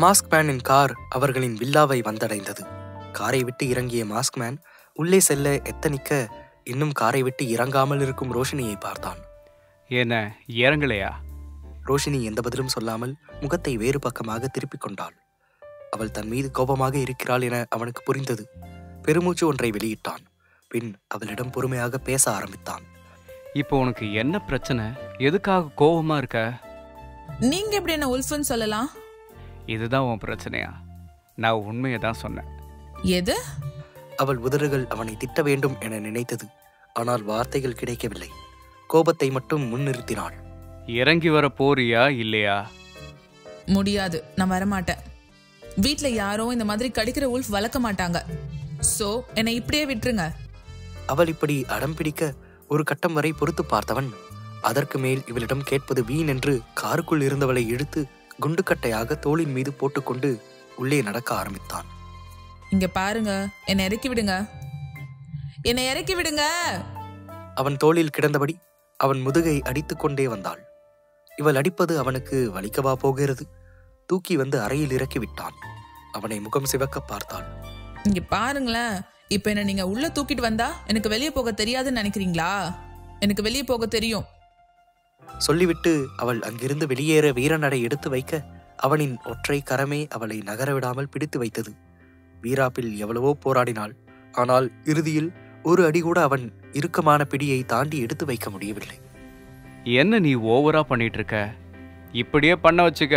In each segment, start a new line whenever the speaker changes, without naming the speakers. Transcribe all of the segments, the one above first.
மாஸ்க்மேனின் car அவர்களின் வில்லாவை வந்தடைந்தது. காரை விட்டு இறங்கிய மாஸ்க்மேன் உள்ளே செல்ல எத்தனிக்க இன்னும் காரை விட்டு இறங்காமல் இருக்கும் ரோஷினியை பார்த்தான்.
என்ன இறங்கலையா?
ரோஷினி எந்த பதிலும் சொல்லாமல் முகத்தை வேறு பக்கமாக திருப்பிக் கொண்டாள். அவள் தன் மீது கோபமாக இருக்கிறாள் என அவனுக்கு புரிந்தது. பெருமூச்சு ஒன்றை வெளியிட்டான். பின் அவளிடம் பொறுமையாக பேச ஆரம்பித்தான்.
இப்போ உனக்கு என்ன பிரச்சனை? எதுக்காக கோபமா இருக்க?
நீங்க எப்படி என்ன உல்ஃப்னு சொல்லலாம்?
இதுதான் உன் பிரச்சனையா? நான் உண்மையை தான் சொன்னேன்.
எது?
அவள் உதடுகள் அவனை திட்ட வேண்டும் என நினைத்தது. ஆனால் வார்த்தைகள் கிடைக்கவில்லை. கோபத்தை மட்டும் முன்னிறுத்தினாள்.
இறங்கி வர போறியா இல்லையா?
முடியாது, நான் வரமாட்டேன். வீட்ல யாரும் இந்த மாதிரி கடிக்கிற உல்ஃப் வளர்க்க மாட்டாங்க. சோ என்னை இப்படியே விட்டுருங்க.
அவள் இப்படி அடம் பிடிக்க ஒரு கட்டம் வரை பொறுத்து பார்த்தவன் அதற்கு மேல் இவளிடம் கேட்பது வீண் என்று காருக்குள் இருந்தவளை இழுத்து குண்டுக்கட்டையாக தோளின் மீது போட்டுக்கொண்டு உள்ளே நடக்க ஆரம்பித்தான்.
இங்க பாருங்க, என்னை இறக்கி விடுங்க, என்னை இறக்கி விடுங்க.
அவன் தோளில் கிடந்தபடி அவன் முதுகை அடித்துக் கொண்டே வந்தாள். இவள் அடிப்பது அவனுக்கு வலிக்கவா போகிறது? தூக்கி வந்து அறையில் இறக்கி விட்டான். அவனை முகம் சிவக்க பார்த்தாள்.
இங்க பாருங்களேன், இப்ப என்ன நீங்க உள்ள தூக்கிட்டு வந்தா எனக்கு வெளியே போக தெரியாதுன்னு நினைக்கிறீங்களா? எனக்கு வெளியே போக தெரியும்.
சொல்லிவிட்டு அவள் அங்கிருந்து வெளியேற வீரநடை எடுத்து வைக்க அவனின் ஒற்றை கரமே அவளை நகரவிடாமல் பிடித்து வைத்தது. வீராப்பில் எவ்வளவோ போராடினாள். ஆனால் இறுதியில் ஒரு அடி கூட அவன் இறுக்கமான பிடியை தாண்டி எடுத்து வைக்க முடியவில்லை.
என்ன நீ ஓவரா பண்ணிட்டு இருக்க? இப்படியே பண்ண வச்சுக்க,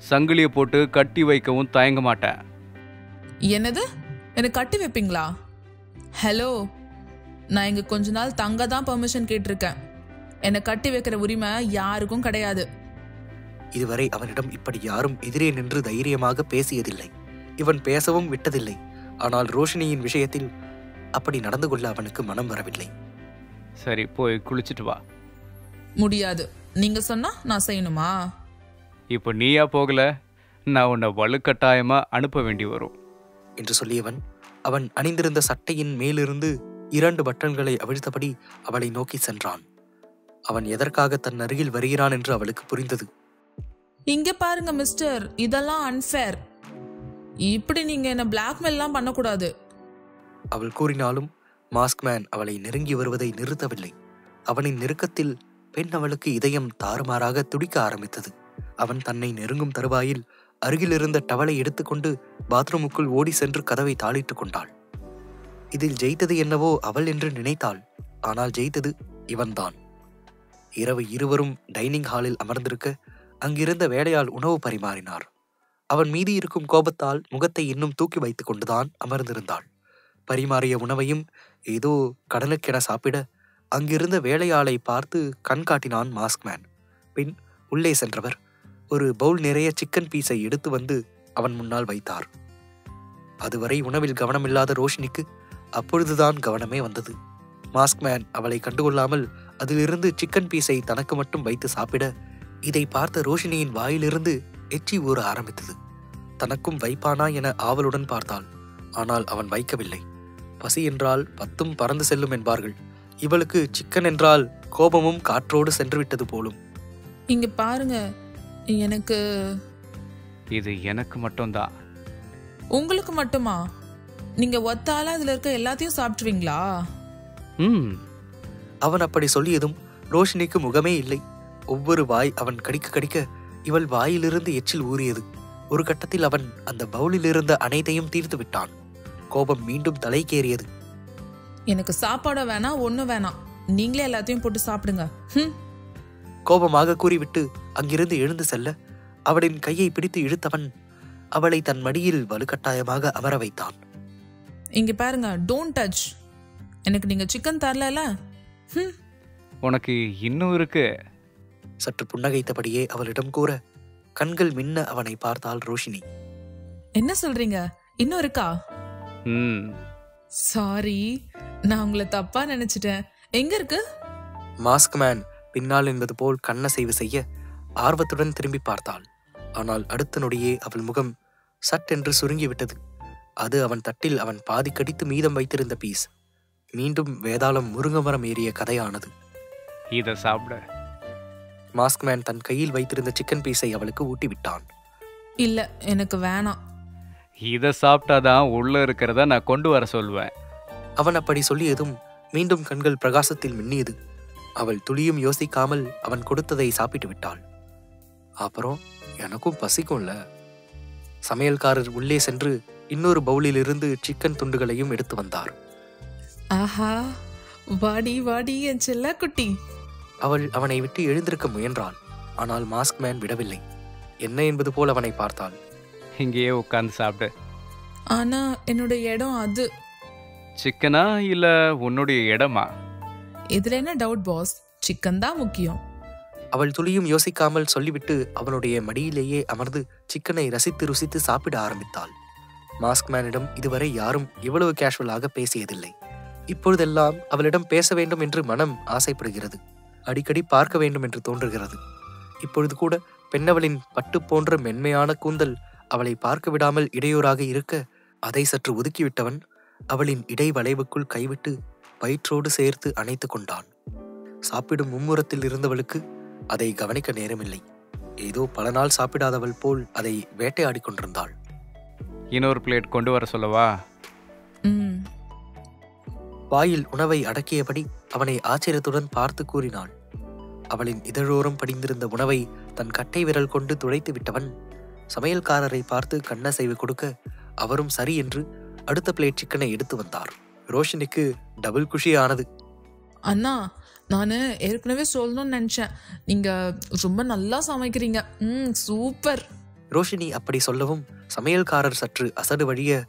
சங்கிலியை போட்டு கட்டி வைக்கவும் தயங்க மாட்டேன்.
என்னது? எனக்கு கட்டி வைப்பீங்களா? ஹலோ, நான் இங்க கொஞ்ச நாள் தங்க தான் பெர்மிஷன் கேட்டிருக்கேன். என்னை கட்டி வைக்கிற உரிமை யாருக்கும் கிடையாது.
இதுவரை அவனிடம் இப்படி யாரும் எதிரே நின்று தைரியமாக பேசியதில்லை. இவன் பேசவும் விட்டதில்லை. ஆனால் ரோஷினியின் விஷயத்தில் அப்படி நடந்து கொள்ள அவனுக்கு மனம் வரவில்லை.
சரி, போய் குளிச்சுட்டு வா.
முடியாது, நீங்க சொன்னா நான் செய்யணுமா?
இப்போ நீயா போகல, நான் உன்னை வலுக்கட்டாயமா அனுப்ப வேண்டி வரும்
என்று சொல்லியவன் அவன் அணிந்திருந்த சட்டையின் மேலிருந்து 2 பட்டன்களை அவிழ்த்தபடி அவளை நோக்கி சென்றான். அவன் எதற்காக தன் அருகில் வருகிறான் என்று அவளுக்கு புரிந்தது.
இங்க பாருங்க மிஸ்டர், இதெல்லாம் அன்ஃபேர். இப்படி நீங்க என்ன பிளாக்மெயில்லாம் பண்ணக்கூடாது.
அவள் கூறினாலும் மாஸ்க்மேன் அவளை நெருங்கி வருவதை நிறுத்தவில்லை. அவனின் நெருக்கத்தில் பெண் அவளுக்கு இதயம் தாறுமாறாக துடிக்க ஆரம்பித்தது. அவன் தன்னை நெருங்கும் தருவாயில் அருகில் இருந்த டவலை எடுத்துக்கொண்டு பாத்ரூமுக்குள் ஓடி சென்று கதவை தாளிட்டு கொண்டாள். இதில் ஜெயித்தது என்னவோ அவள் என்று நினைத்தாள். ஆனால் ஜெயித்தது இவன்தான். இரவு இருவரும் டைனிங் ஹாலில் அமர்ந்திருக்க அங்கிருந்த வேலையால் உணவு பரிமாறினார். அவன் மீதி இருக்கும் கோபத்தால் முகத்தை இன்னும் தூக்கி வைத்துக் கொண்டுதான் அமர்ந்திருந்தாள். பரிமாறிய உணவையும் ஏதோ கடலுக்கென சாப்பிட அங்கிருந்த வேலையாளை பார்த்து கண் காட்டினான் மாஸ்க்மேன். பின் உள்ளே சென்றவர் ஒரு பவுல் நிறைய சிக்கன் பீஸை எடுத்து வந்து அவன் முன்னால் வைத்தார். அதுவரை உணவில் கவனமில்லாத ரோஷினிக்கு அப்பொழுதுதான் கவனமே வந்தது. மாஸ்க்மேன் அவளை கண்டுகொள்ளாமல் அதிலிருந்து சிக்கன் பீஸை தனக்கு மட்டும் வைத்து சாப்பிட இதை பார்த்த ரோஷினியின் வாயிலிருந்து எச்சி ஊற ஆரம்பித்தது. தனக்கும் வைப்பானா என ஆவலுடன் பார்த்தாள். ஆனால் அவன் வைக்கவில்லை. பசி என்றால் 10ம் பறந்து செல்லும் என்பார்கள். இவளுக்கு சிக்கன் என்றால் கோபமும் காற்றோடு சென்றுவிட்டது போலும்.
இங்க பாருங்க, எனக்கு
இது எனக்கு மட்டும்தான்.
உங்களுக்கு மட்டுமா? நீங்க ஒத்தால அதுல இருக்க எல்லாத்தையும் சாப்பிட்டுவீங்களா?
அவன் அப்படி சொல்லியதும் ரோஷினிக்கு முகமே இல்லை. ஒவ்வொரு வாய் அவன் கடிக்க கடிக்க இவள் வாயிலிருந்து எச்சில் ஊறியது. ஒரு கட்டத்தில் அவன் அந்த பவுலில் இருந்த அனைத்தையும் தீர்த்து விட்டான். கோபம் மீண்டும் தலைக்கேறியது.
எனக்கு சாப்பாடு வேணாம், ஒண்ணு வேணாம், நீங்களே எல்லாத்தையும் போட்டு சாப்பிடுங்க.
கோபமாக கூறிவிட்டு அங்கிருந்து எழுந்து செல்ல அவளின் கையை பிடித்து இழுத்தவன் அவளை தன் மடியில் வலுக்கட்டாயமாக அமர வைத்தான்.
இங்க பாருங்க, டோன்ட் டச். எனக்கு நீங்க சிக்கன் தரல.
உனக்கு இன்னும் இருக்கு.
சற்று புன்னகைத்தபடியே அவளிடம் கூற கண்கள் மின்ன அவனை பார்த்தாள் ரோஷினி.
என்ன சொல்றீங்க? இன்னும் இருக்கா? சாரி, நான் உங்களை தப்பா நினைச்சிட்டேன். எங்க இருக்கு?
மாஸ்க்மேன் பின்னால் என்பது போல் கண்ணசைவு செய்ய ஆர்வத்துடன் திரும்பி பார்த்தாள். ஆனால் அடுத்த நொடியே அவள் முகம் சட்டென்று சுருங்கிவிட்டது. அது அவன் தட்டில் அவன் பாதி கடித்து மீதம் வைத்திருந்த பீஸ். மீண்டும் வேதாளம் முருங்கமரம் ஏறிய கதையானது.
இதை சாப்பிட.
மாஸ்க்மேன் தன் கையில் வைத்திருந்த சிக்கன் பீஸை அவளுக்கு ஊட்டிவிட்டான்.
இல்ல, எனக்கு வேணாம்.
இதை சாப்பிட்டாதான் உள்ள இருக்கிறத நான் கொண்டு வர சொல்வேன்.
அவன் அப்படி சொல்லியதும் மீண்டும் கண்கள் பிரகாசத்தில் மின்னியது. அவள் துளியும் யோசிக்காமல் அவன் கொடுத்ததை சாப்பிட்டு விட்டாள். அப்புறம் எனக்கும் பசிக்கும்ல. சமையல்காரர் உள்ளே சென்று இன்னொரு பவுலிலிருந்து சிக்கன் துண்டுகளையும் எடுத்து வந்தார்.
ஆஹா, வாடி வாடி என் செல்ல குட்டி.
அவள் அவனை விட்டு எழுந்திருக்க முயன்றாள். ஆனால் மாஸ்க்மேன் விடவில்லை. என்ன என்பது போல் அவனை பார்த்தாள்.
இங்கேயே உட்காந்து சாப்பிடு.
ஆனா என்னோட இடம் அது.
சிக்கனா இல்ல உன்னுடைய இடமா?
இதுல என்ன டவுட் பாஸ்? சிக்கன் தான் முக்கியம்.
அவள் துளியும் யோசிக்காமல் சொல்லிவிட்டு அவனுடைய மடியிலேயே அமர்ந்து சிக்கனை ரசித்து ருசித்து சாப்பிட ஆரம்பித்தாள். மாஸ்க்மேனிடம் இதுவரை யாரும் இவ்வளவு கேஷுவலாக பேசியதில்லை. இப்பொழுதெல்லாம் அவளிடம் பேச வேண்டும் என்று மனம் ஆசைப்படுகிறது. அடிக்கடி பார்க்க வேண்டும் என்று தோன்றுகிறது. இப்பொழுது கூட பெண்ணவளின் பட்டு போன்ற மென்மையான கூந்தல் அவளை பார்க்க விடாமல் இடையூறாக இருக்க, அதை சற்று ஒதுக்கிவிட்டவன் அவளின் இடை வளைவுக்குள் கைவிட்டு வயிற்றோடு சேர்த்து அணைத்து கொண்டான். சாப்பிடும் மும்முரத்தில் இருந்தவளுக்கு அதை கவனிக்க நேரமில்லை. ஏதோ பல நாள் சாப்பிடாதவள் போல் அதை வேட்டையாடி கொண்டிருந்தாள்.
இன்னொரு பிளேட் கொண்டு வர சொல்லவா?
வாயில் உணவை அடக்கியபடி அவனை ஆச்சரியத்துடன் பார்த்து கூறினாள். அவளின் இதழோரம் படிந்திருந்த உணவை தன் கட்டை விரல் கொண்டு துடைத்து விட்டவன் சமையல்காரரை பார்த்து கண்ணசைவு கொடுக்க, அவரும் சரி என்று அடுத்த பிளேட் சிக்கனை எடுத்து வந்தார். ரோஷினிக்கு டபுள் குஷி ஆனது.
அண்ணா, நான் ஏற்கனவே சொல்லணும்னு நினைச்சேன். நீங்க ரொம்ப நல்லா சமைக்கிறீங்க. சூப்பர்.
ரோஷினி அப்படி சொல்லவும் சமையல்காரர் சற்று அசடு வழிய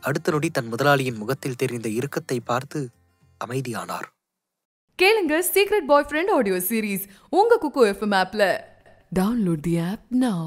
அடுத்த நொடி தன் முதலாளியின் முகத்தில் தெரிந்த இறுக்கத்தை பார்த்து அமைதியானார்.
கேளுங்க சீக்ரெட் பாய் ஃப்ரெண்ட் ஆடியோ சீரீஸ் உங்க குக்கு எஃப்எம் ஆப்ல. டவுன்லோட் தி ஆப் நவ.